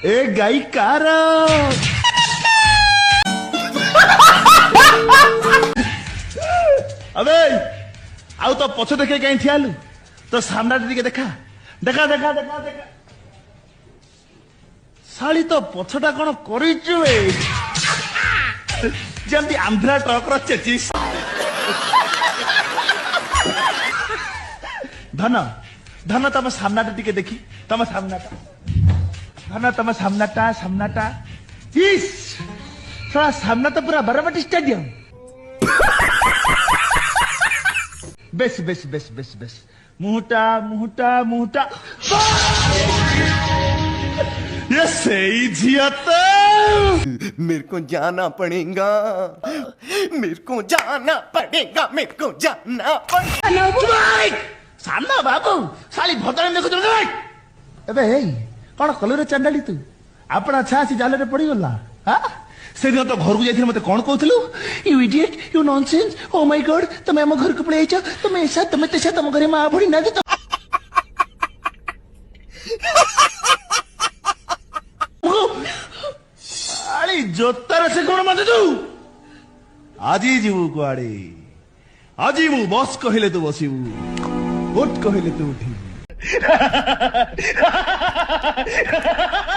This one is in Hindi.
ए गाई कार अबे आउ तो पछ देखे कहीं ठियालु तो सामना टिके देखा देखा देखा देखा देखा साली तो पछटा कौन करिचु जमती आंध्रा ट्रक चेचिस धन धन तम सामना टिके देखी तम सामनाटा धन तम सामनाटा इस साला सामना तो पूरा बाराबाटी स्टेडियम बेस बेस बेस बेस बेस मुहटा मुहटा मुहटा ये सही झिया तो मेरे को जाना पड़ेगा मेरे को जाना पड़ेगा मेरे को जाना पड़ेगा सामना बाबू साली भद्र देखो एबे हे कौन कलर चंडाली तू अपना छासी जाल रे पड़ी गला हां से दिन तो घर को जाइथिल मते कोन कहथलु you idiot you nonsense oh my god तुम हम घर को पळेछ तुम ऐसा तुम तेसा तुम घरे मां भड़ी ना दे आली जोतर से कोन मते तू आजी जीवु कुआडी आजी मु बस कहिले तू बसिबु उठ कहिले तू उठी